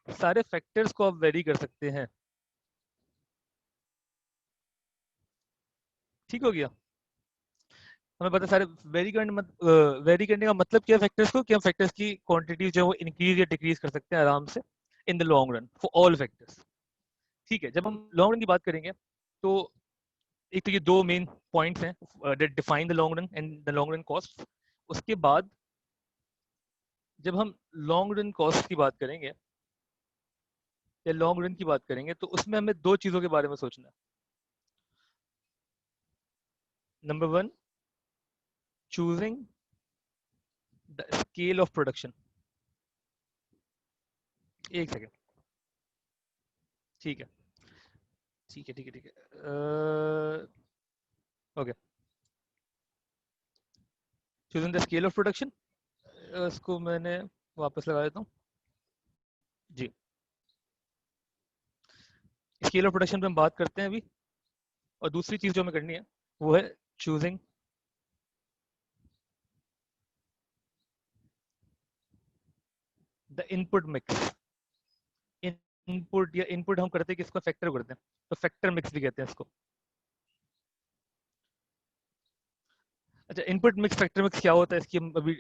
सारे फैक्टर्स को आप वेरी कर सकते हैं। ठीक हो गया। हमें पता है सारे वेरी करने का मतलब क्या है फैक्टर्स को, कि हम फैक्टर्स की क्वांटिटी जो है वो इंक्रीज या डिक्रीज कर सकते हैं आराम से इन the long run for all factors. ठीक है, जब हम लॉन्ग रन की बात करेंगे तो एक तो ये दो मेन पॉइंट्स हैं that define the long run and the long run cost. उसके बाद जब हम लॉन्ग रन कॉस्ट की बात करेंगे या लॉन्ग रन की बात करेंगे तो उसमें हमें दो चीज़ों के बारे में सोचना है। Number one, choosing the scale of production. एक सेकेंड। ठीक है ठीक है ठीक है ठीक है okay. Choosing the scale of production, इसको मैंने वापस लगा देता हूँ जी। स्केल ऑफ प्रोडक्शन पे हम बात करते हैं अभी। और दूसरी चीज़ जो हमें करनी है वो है choosing the input mix. Input या इनपुट हम करते हैं किसको, फैक्टर करते हैं, तो फैक्टर मिक्स भी कहते हैं इसको। अच्छा, इनपुट मिक्स फैक्टर मिक्स क्या होता है इसकी हम अभी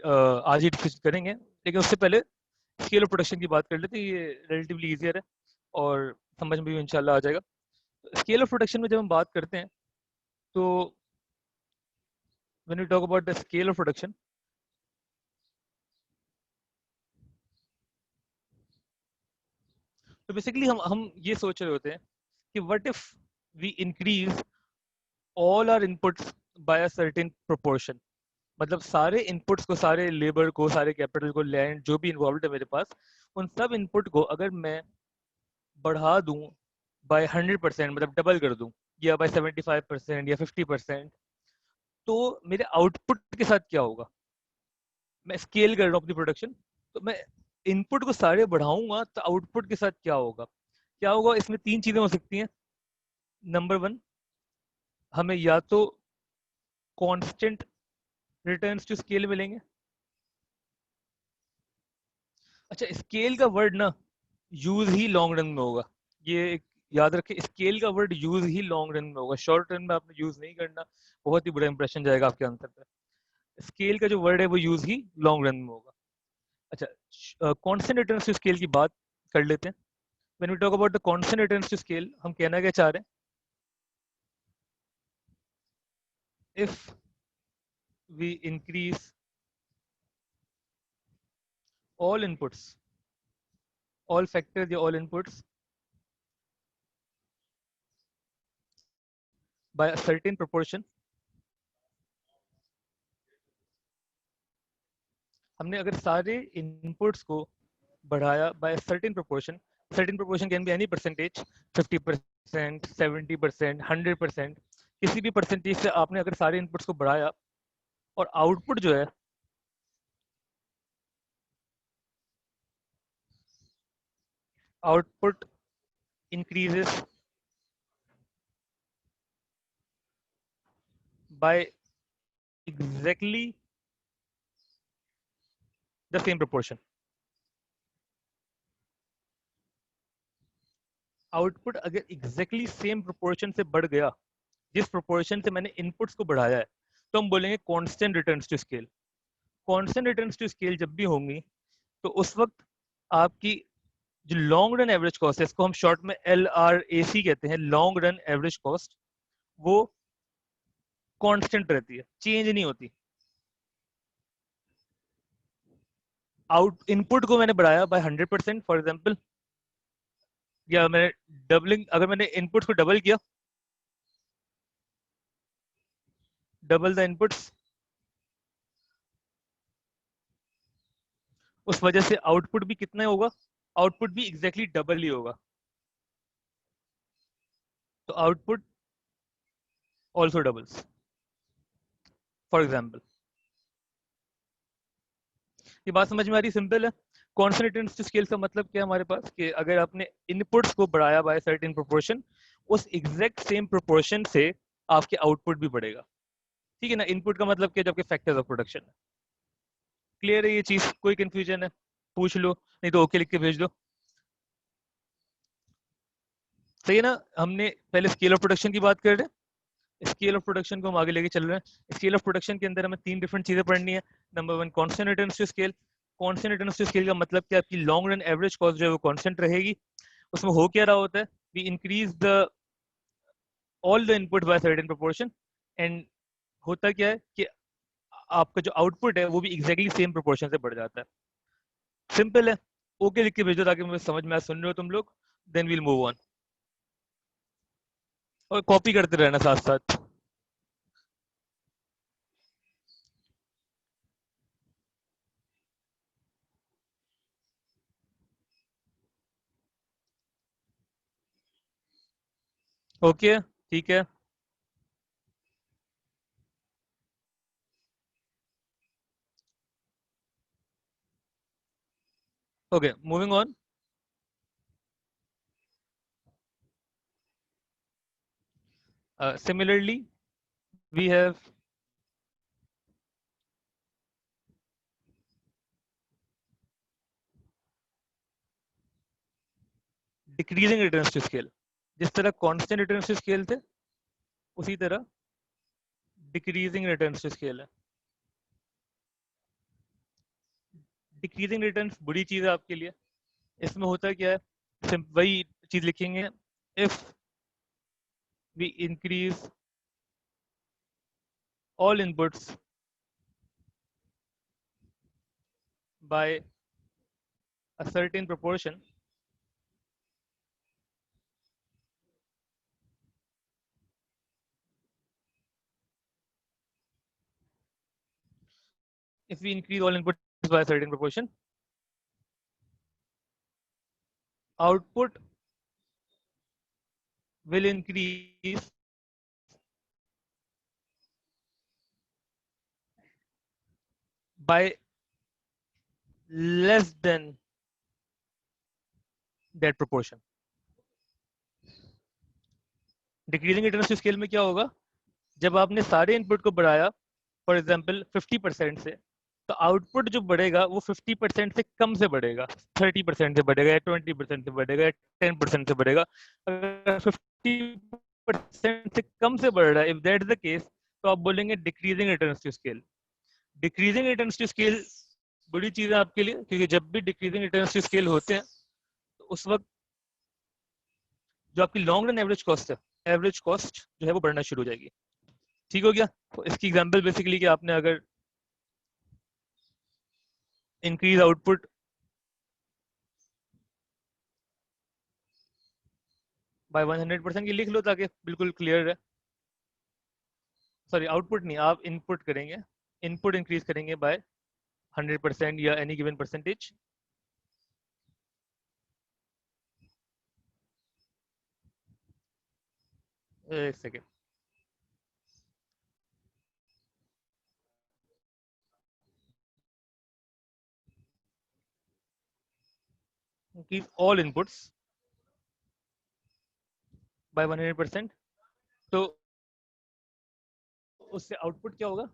आज ही डिस्कस करेंगे, लेकिन उससे पहले स्केल ऑफ प्रोडक्शन की बात कर लेते हैं। ये रिलेटिवली ईजियर है और समझ में भी इंशाल्लाह आ जाएगा। स्केल ऑफ प्रोडक्शन में जब हम बात करते हैं तो when we talk about the scale of production, तो बेसिकली हम ये सोच रहे होते हैं कि what if we increase all our inputs by a certain proportion. मतलब सारे इनपुट्स को, सारे लेबर को, सारे कैपिटल को, लैंड जो भी इन्वॉल्व है मेरे पास, उन सब इनपुट को अगर मैं बढ़ा दूं बाय 100%, मतलब डबल कर दूं, या बाय 75% या 50%, तो मेरे आउटपुट के साथ क्या होगा। मैं स्केल कर रहा हूँ अपनी प्रोडक्शन, तो मैं इनपुट को सारे बढ़ाऊंगा तो आउटपुट के साथ क्या होगा। क्या होगा, इसमें तीन चीजें हो सकती हैं। नंबर वन, हमें या तो कांस्टेंट रिटर्न्स टू स्केल मिलेंगे। अच्छा, स्केल का वर्ड ना यूज ही लॉन्ग रन में होगा। ये एक याद रखें, स्केल का वर्ड यूज ही लॉन्ग रन में होगा, शॉर्ट रन में आपने यूज नहीं करना, बहुत ही बुरा इंप्रेशन जाएगा आपके आंसर पे। स्केल का जो वर्ड है वो यूज ही लॉन्ग रन में होगा। अच्छा, कांस्टेंट रिटर्न्स टू स्केल की बात कर लेते हैं। When we talk about the constant returns to scale, हम कहना क्या चाह रहे हैं, if we increase all inputs, all factors या all inputs by a certain proportion. हमने अगर सारे इनपुट्स को बढ़ाया by certain proportion, certain proportion can be any percentage, 50%, 70%, 100%, किसी भी परसेंटेज से आपने अगर सारे इनपुट्स को बढ़ाया और आउटपुट जो है, output increases by exactly the same proportion. Output अगर एग्जैक्टली सेम प्रोपोर्शन से बढ़ गया, जिस प्रोपोर्शन से मैंने इनपुट्स को बढ़ाया है, तो हम बोलेंगे constant returns to scale. Constant returns to scale जब भी होंगी तो उस वक्त आपकी जो लॉन्ग रन एवरेज कॉस्ट है, इसको हम शॉर्ट में LRAC कहते हैं, लॉन्ग रन एवरेज कॉस्ट, वो कांस्टेंट रहती है, चेंज नहीं होती। आउट इनपुट को मैंने बढ़ाया बाय 100% फॉर एग्जांपल, या मैंने डबलिंग, अगर मैंने इनपुट्स को डबल किया, डबल द इनपुट्स, उस वजह से आउटपुट भी कितना होगा, आउटपुट भी एग्जैक्टली डबल ही होगा। तो output also doubles for example. ये बात समझ में आ रही, सिंपल है। कांस्टेंट रिटर्न्स टू स्केल का मतलब क्या है हमारे पास, कि अगर आपने इनपुट्स को बढ़ाया बाय सर्टेन प्रोपोर्शन, उस एग्जैक्ट सेम प्रोपोर्शन से आपके आउटपुट भी बढ़ेगा। ठीक है ना। इनपुट का मतलब क्या, जो आपके फैक्टर्स ऑफ प्रोडक्शन है। क्लियर है ये चीज, कोई कंफ्यूजन है पूछ लो, नहीं तो ओके लिख के भेज दो। सही है ना? हमने पहले स्केल ऑफ प्रोडक्शन की बात कर रहे हैं, स्केल ऑफ प्रोडक्शन को हम आगे लेके चल रहे हैं। स्केल ऑफ प्रोडक्शन के अंदर हमें 3 डिफरेंट चीजें पढ़नी है। Number 1 constant returns to scale. Constant returns to scale का मतलब कि आपकी लॉन्ग रन एवरेज कॉस्ट जो है वो कांस्टेंट रहेगी। उसमें हो क्या रहा होता है, we increase the all the input by certain proportion, and होता क्या है कि आपका जो आउटपुट है वो भी एग्जैक्टली सेम प्रोपोर्शन से बढ़ जाता है। सिंपल है। ओके लिख के भेजो ताकि मुझे समझ में आए, सुन रहे हो तुम लोग, देन वील मूव ऑन। और कॉपी करते रहना साथ साथ। ओके ठीक है। Okay moving on. Similarly, we have decreasing returns to scale. जिस तरह constant returns to scale थे, उसी तरह decreasing returns to scale है। Decreasing returns बुरी चीज़ है आपके लिए। इसमें होता क्या है, वही चीज़ लिखेंगे, if we increase all inputs by a certain proportion, if we increase all inputs by a certain proportion, output will increase by less than that proportion. Decreasing returns to scale में क्या होगा, जब आपने सारे इनपुट को बढ़ाया for example 50% से, तो आउटपुट जो बढ़ेगा वो 50% से कम से बढ़ेगा, 30% से बढ़ेगा या 20% से बढ़ेगा या 10% से बढ़ेगा। अगर 50% से कम से बढ़ रहा है, if that is the case, तो आप बोलेंगे decreasing returns to scale. Decreasing returns to scale बड़ी चीज है आपके लिए, क्योंकि जब भी डिक्रीजिंग रिटर्न्स टू स्केल होते हैं तो उस वक्त जो आपकी लॉन्ग रन एवरेज कॉस्ट है, एवरेज कॉस्ट जो है वो बढ़ना शुरू हो जाएगी। ठीक हो गया? तो इसकी एग्जांपल बेसिकली कि आपने अगर इंक्रीज आउटपुट बाय 100% की लिख लो ताकि बिल्कुल क्लियर है। सॉरी आउटपुट नहीं, आप इनपुट करेंगे, इनपुट इंक्रीज करेंगे बाय 100% या एनी गिवन परसेंटेज। एक second, increase all inputs by 100%, तो उससे आउटपुट क्या होगा,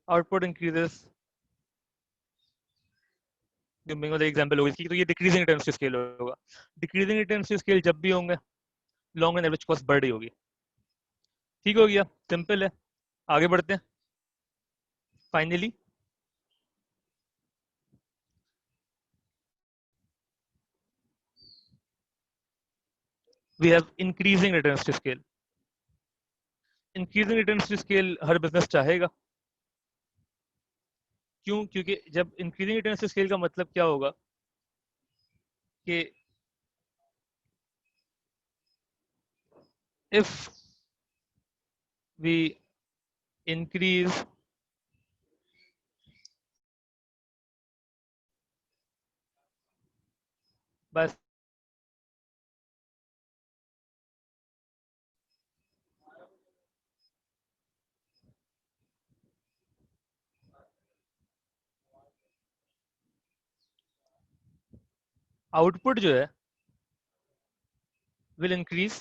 आउटपुट इंक्रीजेस। जो मेरे एग्जांपल होगी इसकी, तो ये डिक्रीजिंग रिटर्न्स टू स्केल होगा। डिक्रीजिंग रिटर्न्स टू स्केल जब भी होंगे, लॉन्ग एंड एवरेज कॉस्ट बढ़ रही होगी। ठीक हो गया? सिंपल है। आगे बढ़ते हैं। Finally we have increasing returns to scale. Increasing returns to scale हर बिजनेस चाहेगा। क्यों? क्योंकि जब इंक्रीजिंग रिटर्न्स टू स्केल का मतलब क्या होगा कि if we increase by output जो है will increase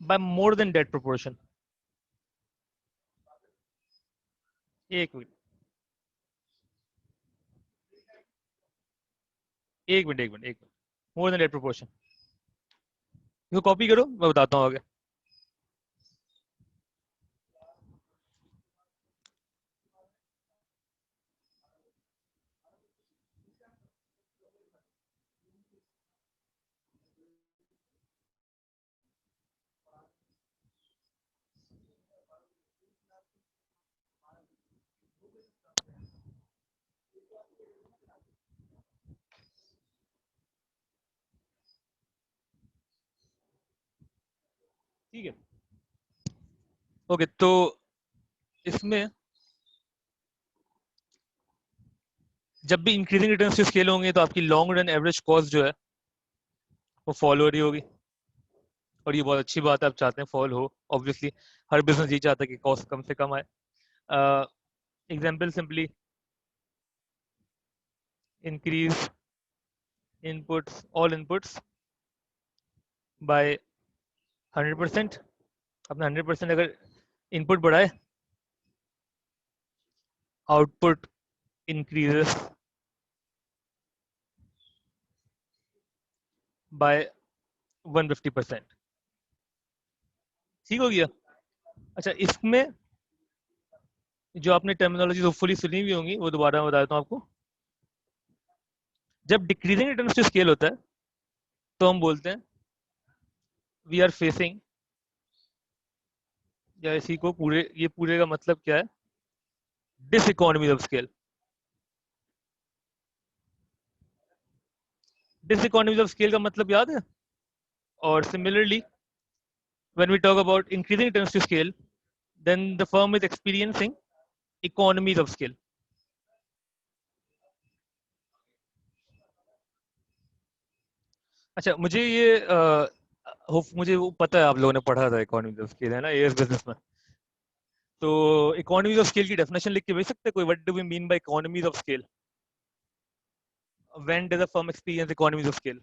by more than that proportion। एक मिनट एक मिनट एक मिनट एक minute, more than that proportion. इसको कॉपी करो, मैं बताता हूँ आगे। ठीक है, ओके। तो इसमें जब भी इंक्रीजिंग रिटर्न्स के स्केल होंगे तो आपकी लॉन्ग रन एवरेज कॉस्ट जो है वो फॉल हो रही होगी। और ये बहुत अच्छी बात है, आप चाहते हैं फॉल हो, ऑब्वियसली हर बिजनेस ये चाहता है कि कॉस्ट कम से कम आए। Example simply increase inputs, all inputs by 100%। अपना 100% अगर इनपुट बढ़ाए, आउटपुट इंक्रीजेस बाय 150%। ठीक हो गया। अच्छा, इसमें जो आपने टर्मिनोलॉजी होपफुली सुनी हुई होंगी वो दोबारा मैं बता देता हूँ आपको। जब डिक्रीजिंग रिटर्न्स टू स्केल होता है तो हम बोलते हैं वी आर फेसिंग, या इसी को पूरे, ये पूरे का मतलब क्या है, diseconomies of scale. Diseconomies of scale का मतलब याद है? और similarly when we talk about increasing returns to scale, then the firm is experiencing economies of scale. अच्छा, मुझे ये मुझे वो पता है, आप लोगों ने पढ़ा था इकोनॉमीज ऑफ स्केल, है ना, एएस बिजनेस में। तो इकोनॉमीज ऑफ स्केल की डेफिनेशन लिख के भेज सकते हैं कोई? What do we mean by economies of scale? When does a firm experience economies of scale?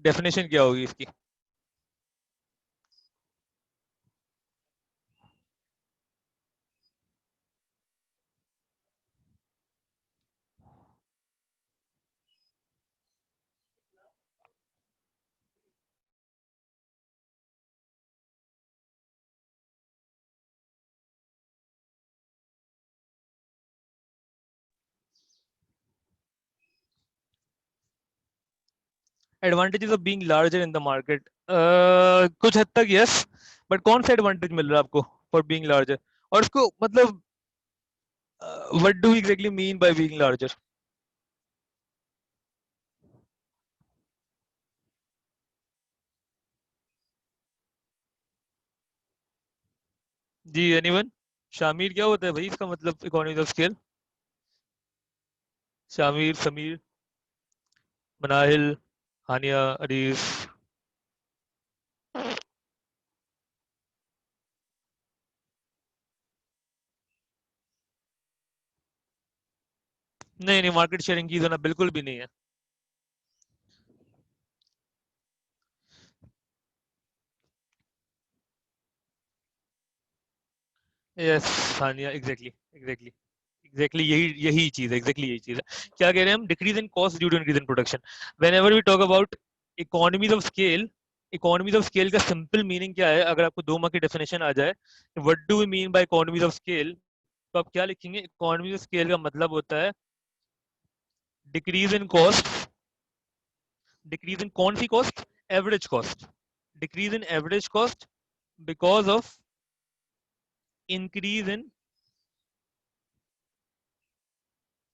Definition क्या होगी इसकी? Advantages of being larger in the market, कुछ हद तक यस, बट कौन सा एडवांटेज मिल रहा है आपको फॉर बीइंग लार्जर? और इसको मतलब what do exactly mean by being larger? जी, एनीवन? शामिर, क्या होता है भाई इसका मतलब economies of scale? Shamir, Sameer, Manahil, Haniya, Aris? नहीं नहीं, मार्केट शेयरिंग की ना, बिल्कुल भी नहीं है। यस, हानिया, एग्जैक्टली एग्जैक्टली एग्जैक्टली यही यही चीज है, एग्जैक्टली यही चीज है। क्या कह रहे हैं हम? Decrease in cost due to increase in production. Whenever we talk about economies of scale, economies of scale का सिंपल मीनिंग क्या है? अगर आपको 2 मार्क की डेफिनेशन आ जाए, what do we mean by economies of scale, तो आप क्या लिखेंगे? इकोनॉमीज ऑफ स्केल का मतलब होता है decrease in cost. Decrease in कौन सी cost? Average cost. Decrease in average cost because of increase in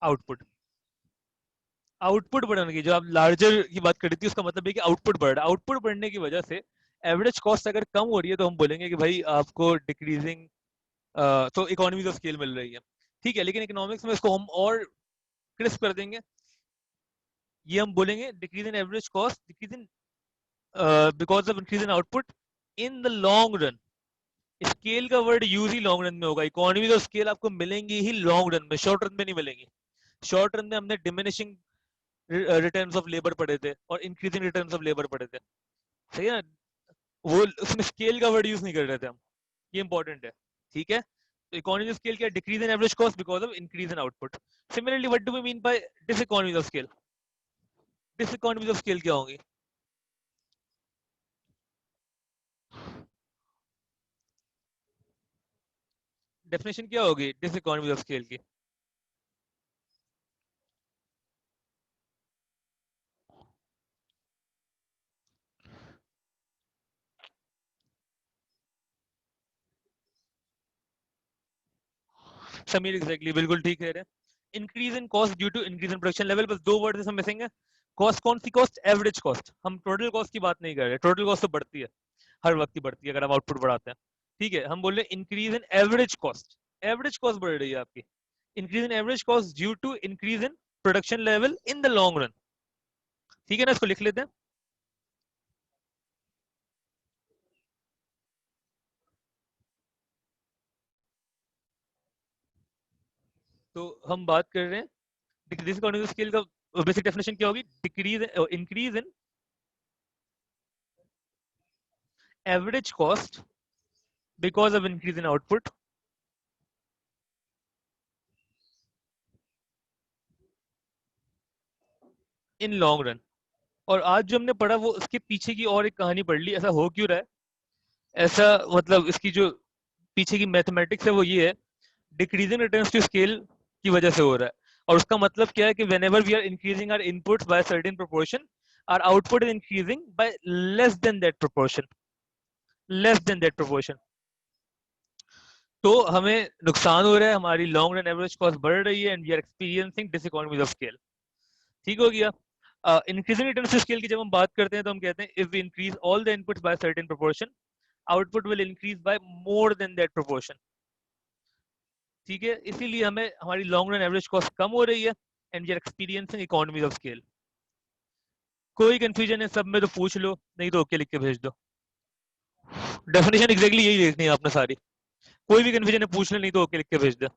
output. Output बढ़ने की, जो आप लार्जर की बात कर रही थी, उसका मतलब है कि आउटपुट बढ़ रहा है। आउटपुट बढ़ने की वजह से एवरेज कॉस्ट अगर कम हो रही है तो हम बोलेंगे कि भाई आपको डिक्रीजिंग, तो इकोनॉमीज ऑफ स्केल मिल रही है। ठीक है, लेकिन इकोनॉमिक्स में इसको हम और क्रिस्प कर देंगे। ये हम बोलेंगे decrease in average cost, decrease in because of increase in output in the long run. Scale का वर्ड यूज ही लॉन्ग रन में होगा। इकोनॉमीज ऑफ स्केल आपको मिलेंगी ही लॉन्ग रन में, शॉर्ट रन में नहीं मिलेंगी। शॉर्ट रन में हमने डिमिनिशिंग रिटर्न्स ऑफ लेबर पढ़े थे और इंक्रीजिंग रिटर्न्स ऑफ लेबर पढ़े थे, सही है ना? वो उसमें स्केल का वर्ड यूज नहीं कर रहे थे हम। ये इंपॉर्टेंट है, ठीक है। तो इकोनॉमी ऑफ स्केल क्या, decrease in average cost because of increase in output. Similarly what do we mean by diseconomies of scale? Diseconomies of scale क्या होंगी? डेफिनेशन क्या होगी डिसइकोनॉमीज ऑफ स्केल की? समीर एग्जैक्टली, बिल्कुल ठीक कह रहे हैं। Increase in cost due to increase in production level, बस दो वर्ड हम मिसिंग है। कॉस्ट कौन सी कॉस्ट? Average cost. हम टोटल कॉस्ट की बात नहीं कर रहे, टोटल कॉस्ट तो बढ़ती है, हर वक्त की बढ़ती है अगर हम आउटपुट बढ़ाते हैं, ठीक है। हम बोल रहे हैं increase in average cost, average cost बढ़ रही है आपकी। Increase in average cost due to increase in production level in the long run, ठीक है ना, इसको लिख लेते हैं। तो हम बात कर रहे हैं दिस इकोनॉमिक स्केल का बेसिक डेफिनेशन क्या होगी? Decrease, increase in average cost because of increase in output in long run. और आज जो हमने पढ़ा वो उसके पीछे की और एक कहानी पढ़ ली। ऐसा हो क्यों रहा है ऐसा, मतलब इसकी जो पीछे की मैथमेटिक्स है वो ये है, डिक्रीजिंग रिटर्न्स टू स्केल की वजह से हो रहा है। और उसका मतलब क्या है कि whenever we are increasing our inputs by certain proportion, our output is increasing by less than that proportion, less than that proportion. तो हमें नुकसान हो रहा है, हमारी लॉन्ग रन एवरेज कॉस्ट बढ़ रही है and we are experiencing diseconomies of scale, ठीक हो गया। इंक्रीजिंग रिटर्न्स टू स्केल की जब हम बात करते हैं तो हम कहते हैं if we increase all the inputs by certain proportion, output will increase by more than that proportion, ठीक है। इसीलिए हमें हमारी लॉन्ग रन एवरेज कॉस्ट कम हो रही है and we are experiencing economies of scale. कोई कंफ्यूजन है सब में तो पूछ लो, नहीं तो ओके लिख के भेज दो। डेफिनेशन एग्जैक्टली यही देखनी है आपने सारी। कोई भी कंफ्यूजन है पूछ ले, नहीं तो ओके लिख के भेज दो।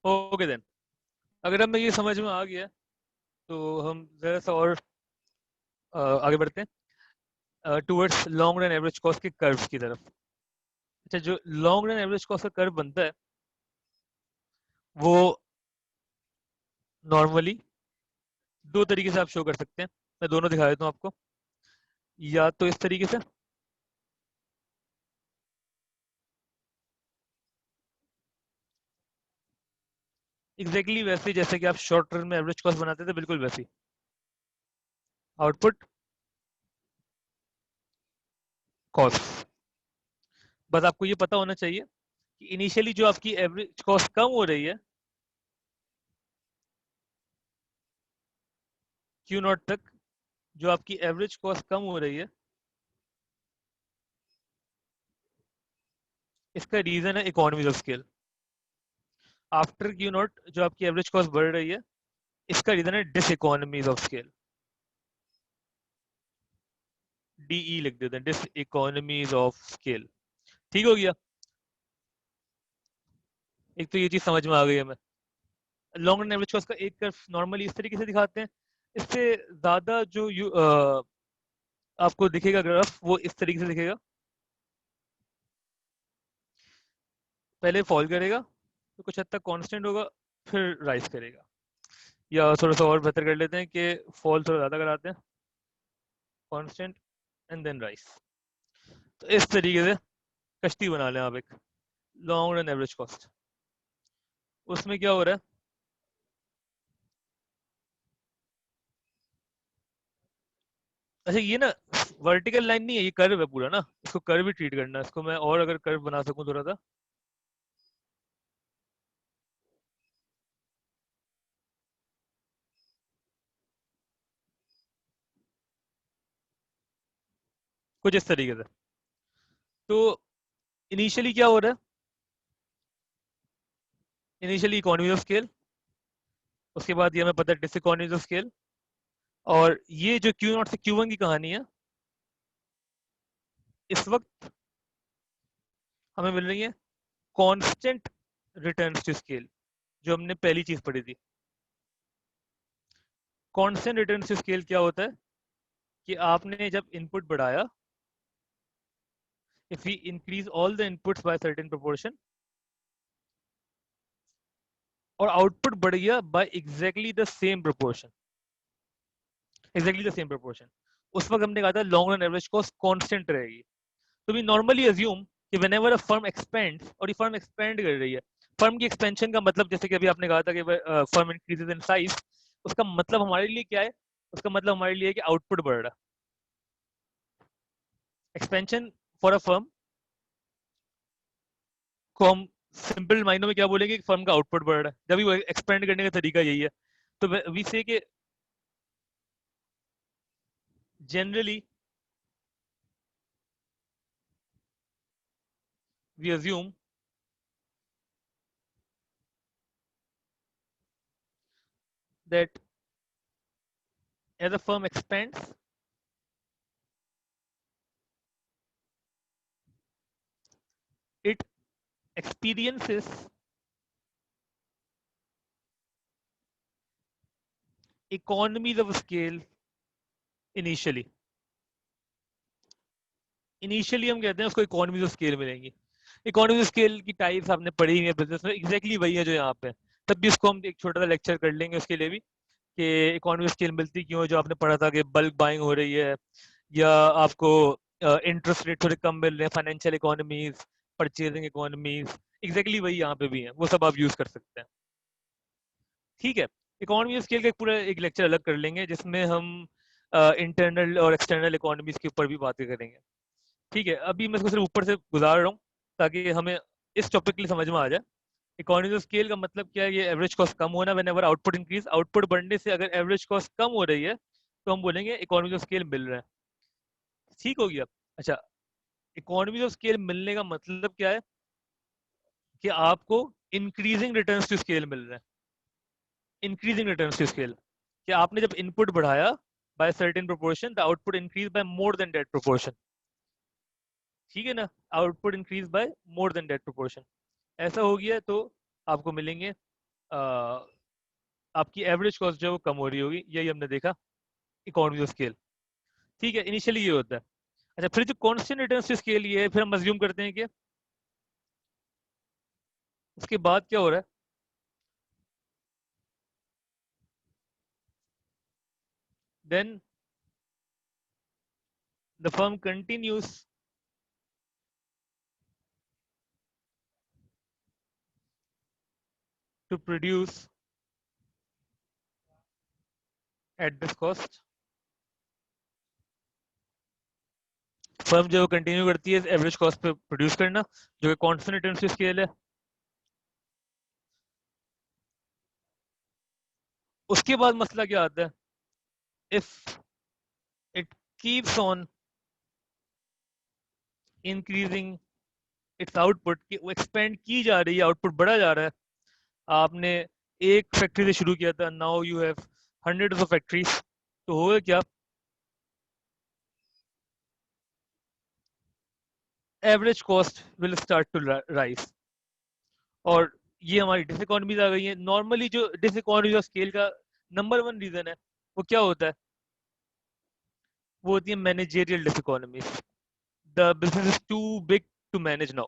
ओके देन, अगर हमें ये समझ में आ गया तो हम जरा सा और आगे बढ़ते हैं towards long run average cost के कर्व्स की तरफ। अच्छा, जो लॉन्ग रन एवरेज कॉस्ट का कर्व बनता है वो नॉर्मली दो तरीके से आप शो कर सकते हैं। मैं दोनों दिखा देता हूँ आपको। या तो इस तरीके से, एग्जैक्टली exactly वैसे जैसे कि आप शॉर्ट टर्म में एवरेज कॉस्ट बनाते थे, बिल्कुल वैसी। आउटपुट कॉस्ट, बस आपको ये पता होना चाहिए कि इनिशियली जो आपकी एवरेज कॉस्ट कम हो रही है क्यू नॉट तक, जो आपकी एवरेज कॉस्ट कम हो रही है, इसका रीजन है economies of scale. After Q not जो आपकी एवरेज कॉस्ट बढ़ रही है, इसका रीजन है diseconomies of scale. DE लिख देते हैं, डिस इकोनॉमीज ऑफ स्केल, ठीक हो गया। एक तो ये चीज समझ में आ गई हमें। लॉन्ग रन एवरेज कॉस्ट का एक कर्व नॉर्मली इस तरीके से दिखाते हैं। इससे ज्यादा जो आपको दिखेगा ग्राफ वो इस तरीके से दिखेगा, पहले फॉल करेगा तो कुछ हद तक कांस्टेंट होगा, फिर राइज करेगा। या थोड़ा सा और बेहतर कर लेते हैं कि फॉल थोड़ा ज़्यादा कराते हैं, कांस्टेंट एंड देन राइज। तो इस तरीके से कश्ती बना लें आप एक लॉन्ग रन एवरेज कॉस्ट। उसमें क्या हो रहा है, अच्छा ये ना वर्टिकल लाइन नहीं है, ये कर्व है पूरा ना, इसको कर्व ही ट्रीट करना है। इसको मैं और अगर कर्व बना सकूं थोड़ा सा, कुछ इस तरीके से। तो इनिशियली क्या हो रहा है, इनिशियली इकोनॉमी ऑफ स्केल, उसके बाद ये हमें पता है डिसइकोनॉमी ऑफ स्केल, और ये जो Q0 से Q1 की कहानी है, इस वक्त हमें मिल रही है कांस्टेंट रिटर्न्स टू स्केल, जो हमने पहली चीज पढ़ी थी। कांस्टेंट रिटर्न्स टू स्केल क्या होता है कि आपने जब इनपुट बढ़ाया, if we increase all the inputs by a certain proportion, और आउटपुट बढ़ गया by exactly the same proportion, exactly the same proportion, उस वक्त हमने कहा था long run average cost constant रहेगी। तो वी नॉर्मली अज्यूम कि whenever a firm expands, और ये फर्म एक्सपेंड कर रही है, फर्म की एक्सपेंशन का मतलब जैसे कि अभी आपने कहा था कि फर्म इंक्रीजेस इन साइज, उसका मतलब हमारे लिए क्या है? उसका मतलब हमारे लिए है कि आउटपुट बढ़ रहा है। एक्सपेंशन फॉर अ फर्म को हम सिंपल माइनों में क्या बोलेंगे कि फर्म का आउटपुट बढ़ रहा है, जब भी एक्सपेंड करने का तरीका यही है। तो वी से कि generally we assume that as a firm expands, it experiences economies of scale initially. Initially हम कहते हैं उसको इकोनॉमीज ऑफ स्केल मिलेंगी। इकोनॉमीज ऑफ स्केल की टाइप्स आपने पढ़ी हुई है बिजनेस में, एग्जैक्टली वही है जो यहाँ पे। तब भी इसको हम एक छोटा सा लेक्चर कर लेंगे उसके लिए भी, कि इकोनॉमी ऑफ स्केल मिलती क्यों है, जो आपने पढ़ा था कि बल्क बाइंग हो रही है, या आपको इंटरेस्ट रेट थोड़े कम मिल रहे हैं, financial economies, purchasing economies, exactly वही यहाँ पे भी है, वो सब आप यूज कर सकते हैं। ठीक है, इकोनॉमी ऑफ स्केल का पूरा एक लेक्चर अलग कर लेंगे जिसमें हम इंटरनल और एक्सटर्नल इकोनॉमीज के ऊपर भी बातें करेंगे। ठीक है, अभी मैं इसको सिर्फ ऊपर से गुजार रहा हूँ ताकि हमें इस टॉपिक के लिए समझ में आ जाए। इकोनॉमी ऑफ स्केल का मतलब क्या है? ये एवरेज कॉस्ट कम होना, when ever output increase, output बढ़ने से अगर एवरेज कॉस्ट कम हो रही है तो हम बोलेंगे इकोनॉमी ऑफ स्केल मिल रहा है। ठीक हो गया? अच्छा, इकोनॉमी ऑफ स्केल मिलने का मतलब क्या है? कि आपको इंक्रीजिंग रिटर्न्स टू स्केल मिल रहा है। इंक्रीजिंग रिटर्न्स टू स्केल, कि आपने जब इनपुट बढ़ाया by certain proportion, the output increase by more than that proportion. ठीक है ना? Output increase by more than that proportion, ऐसा हो गया तो आपको मिलेंगे आपकी एवरेज कॉस्ट जो है वो कम हो रही होगी। यही हमने देखा इकोनॉमी ऑफ स्केल। ठीक है, इनिशियली ये होता है। अच्छा, फिर जो कांस्टेंट रिटर्न्स टू स्केल ये है, फिर हम अज्यूम करते हैं कि उसके बाद क्या हो रहा है? Then the firm continues to produce at this cost. Firm जो कंटिन्यू करती है एवरेज कॉस्ट पे प्रोड्यूस करना, जो कि कांस्टेंट रिटर्न्स टू स्केल है। उसके बाद मसला क्या आता है? If it keeps on increasing its output, कि वो एक्सपेंड की जा रही है, आउटपुट बढ़ा जा रहा है। आपने एक फैक्ट्री से शुरू किया था, now you have hundreds of factories, तो होगा क्या? Average cost will start to rise, और ये हमारी डिसइकोनॉमीज आ गई है। नॉर्मली जो डिसइकोनॉमीज ऑफ स्केल का नंबर वन रीजन है वो क्या होता है? वो होती है managerial diseconomies. The business is too big to manage now,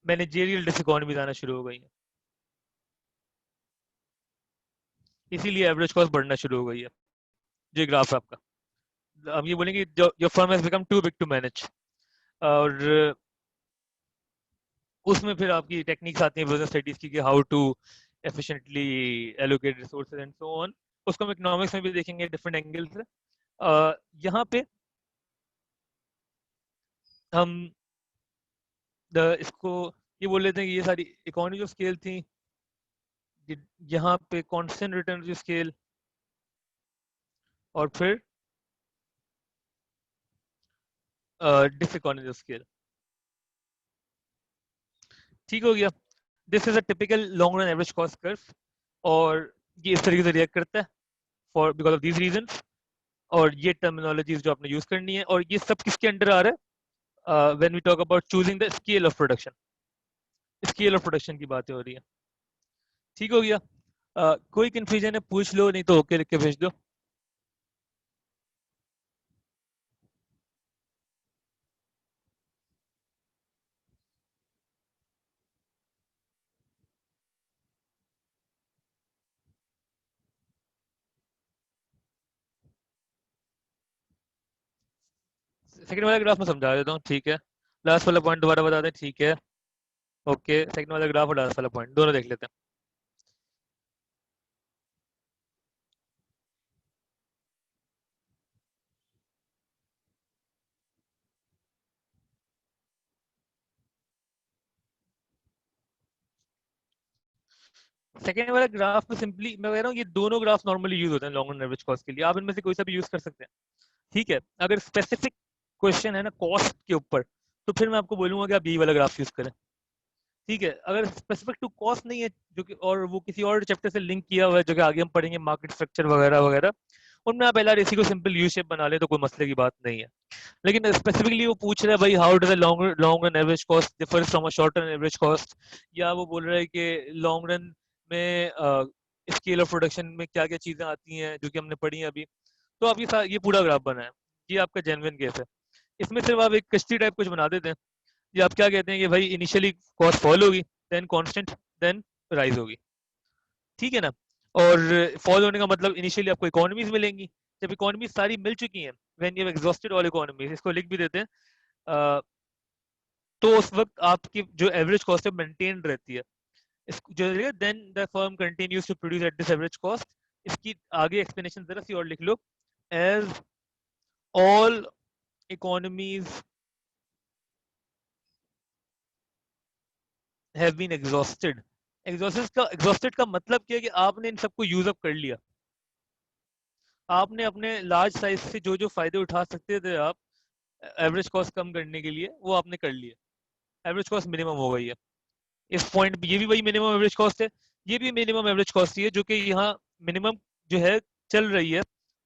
managerial diseconomies आना शुरू हो गई हैं, इसीलिए एवरेज कॉस्ट बढ़ना शुरू हो गई है। जो ग्राफ है आपका, हम ये बोलेंगे your firm has become too big to manage, और उसमें फिर आपकी टेक्निक्स आती हैं बिजनेस स्टडीज की, कि how to efficiently allocate resources and so on. उसको हम इकोनॉमिक्स में भी देखेंगे डिफरेंट एंगल से। यहाँ पे हम इसको ये बोल लेते हैं कि ये सारी इकोनॉमी ऑफ स्केल थी, यहाँ पे कांस्टेंट रिटर्न टू स्केल, और फिर डिसइकोनॉमी ऑफ स्केल। ठीक हो गया? This is a typical long run average cost curve, और ये इस तरीके से रिएक्ट करता है for because of these reasons. और ये टर्मिनोलॉजीज जो आपने यूज करनी है, और ये सब किसके अंडर आ रहा है when we talk about choosing the scale of production. Scale of production की बातें हो रही है। ठीक हो गया? कोई कंफ्यूजन है पूछ लो, नहीं तो ओके लिख के भेज दो। सेकंड वाला ग्राफ में समझा देता हूँ, ठीक है। लास्ट वाला पॉइंट दोबारा बता दें, ठीक है। ओके, सेकंड वाला ग्राफ और लास्ट वाला पॉइंट दोनों देख लेते हैं। सेकंड वाला ग्राफ में सिंपली मैं कह रहा हूँ, ये दोनों ग्राफ नॉर्मली यूज होते हैं लॉन्ग रन एवरेज कॉस्ट के लिए, आप इनमें से कोई सा भी यूज कर सकते हैं। ठीक है, अगर स्पेसिफिक क्वेश्चन है ना कॉस्ट के ऊपर, तो फिर मैं आपको बोलूंगा कि आप यही वाला ग्राफ यूज करें। ठीक है, अगर स्पेसिफिक टू कॉस्ट नहीं है जो कि, और वो किसी और चैप्टर से लिंक किया हुआ है जो कि आगे हम पढ़ेंगे, मार्केट स्ट्रक्चर वगैरह वगैरह, उनमें आप एलआरएसी को सिंपल यू शेप बना ले तो कोई मसले की बात नहीं है। लेकिन स्पेसिफिकली वो पूछ रहा है भाई, how does long run average cost differ from a short run average cost, या वो बोल रहा है कि लॉन्ग रन में स्केल ऑफ प्रोडक्शन में क्या क्या चीजें आती हैं जो कि हमने पढ़ी हैं अभी। तो आप ये पूरा ग्राफ बना है, ये आपका जेन्युइन केस है। इसमें सिर्फ आप एक कश्ती टाइप कुछ बना देते हैं, ये आप क्या कहते हैं कि भाई इनिशियली कॉस्ट फॉल होगी, देन कांस्टेंट, देन राइज होगी। ठीक है ना? और फॉल होने का मतलब इनिशियली आपको इकोनॉमीज मिलेंगी, जब इकोनॉमीज सारी मिल चुकी हैं, when you have exhausted all economies, इसको लिख भी देते हैं, अ, तो उस वक्त आपकी जो एवरेज कॉस्ट है मेंटेन रहती है। जो then the firm continues to produce at this average cost. इसकी आगे एक्सप्लेनेशन जरा सी और लिख लो, as all economies have been exhausted. Exhausted का मतलब क्या है कि आपने इन सबको यूज अप कर लिया। आपने अपने लार्ज साइज से जो जो फायदे उठा सकते थे आप एवरेज कॉस्ट कम करने के लिए, वो आपने कर लिया। एवरेज कॉस्ट मिनिमम हो गई है इस पॉइंट पे। ये भी वही मिनिमम एवरेज कॉस्ट है, ये भी मिनिमम एवरेज कॉस्ट ही है, जो कि यहाँ मिनिमम जो है चल रही है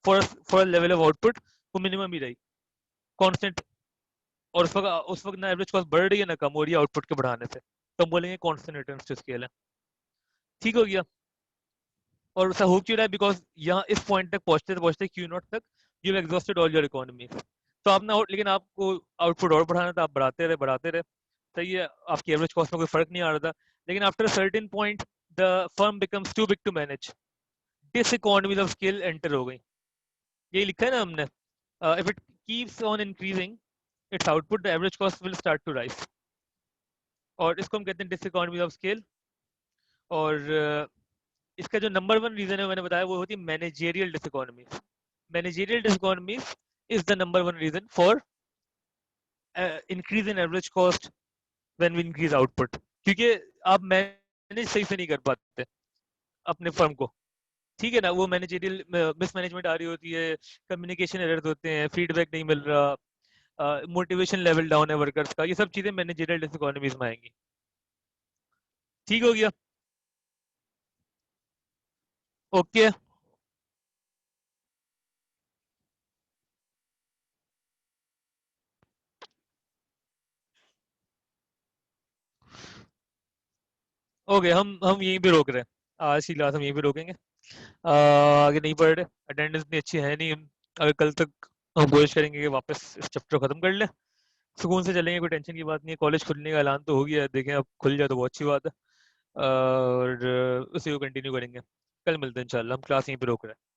for for level of output, वो मिनिमम ही रही, कांस्टेंट। और उस वक्त ना एवरेज कॉस्ट बढ़ रही है ना कम हो रही है आउटपुट के बढ़ाने से, तो हम बोलेंगे कांस्टेंट रिटर्न्स टू स्केल है। ठीक हो गया? और ऐसा हो क्यों रहा है? बिकॉज यहाँ इस पॉइंट तक पहुंचते पहुंचते क्यू नॉट तक you exhausted all your economy. तो आपने लेकिन आपको आउटपुट और बढ़ाना था, आप बढ़ाते रहे। सही है, आपकी एवरेज कॉस्ट में कोई फर्क नहीं आ रहा था। लेकिन after certain point the firm becomes too big to manage, diseconomies of scale enter हो गई। यही लिखा है ना हमने, if it keeps on increasing its output, the average cost will start to rise. और इसको हम कहते हैं डिस इकोनॉमीज ऑफ स्केल। और इसका जो नंबर वन रीजन है मैंने बताया, वो होती है managerial diseconomies. Managerial diseconomies is the number one reason for increase in average cost when we increase output, क्योंकि आप मैनेज सही से नहीं कर पाते अपने फर्म को। ठीक है ना? वो मैनेजेरियल मिसमैनेजमेंट आ रही होती है, कम्युनिकेशन एरर्स होते हैं, फीडबैक नहीं मिल रहा, मोटिवेशन लेवल डाउन है वर्कर्स का, ये सब चीजें मैनेजेरियल डिसइकोनॉमीज में आएंगी। ठीक हो गया? ओके। ओके, हम यहीं पे रोक रहे हैं, आज की क्लास हम यहीं पे रोकेंगे। आगे नहीं पढ़ रहे, अटेंडेंस इतनी अच्छी है नहीं। अगर कल तक हम कोशिश करेंगे कि वापस इस चैप्टर को खत्म कर ले, सुकून से चलेंगे, कोई टेंशन की बात नहीं है। कॉलेज खुलने का ऐलान तो हो गया है, देखें अब खुल जाए तो बहुत अच्छी बात है। और उसी को कंटिन्यू करेंगे। कल मिलते हैं इंशाल्लाह, हम क्लास यहीं पे रोक रहे हैं।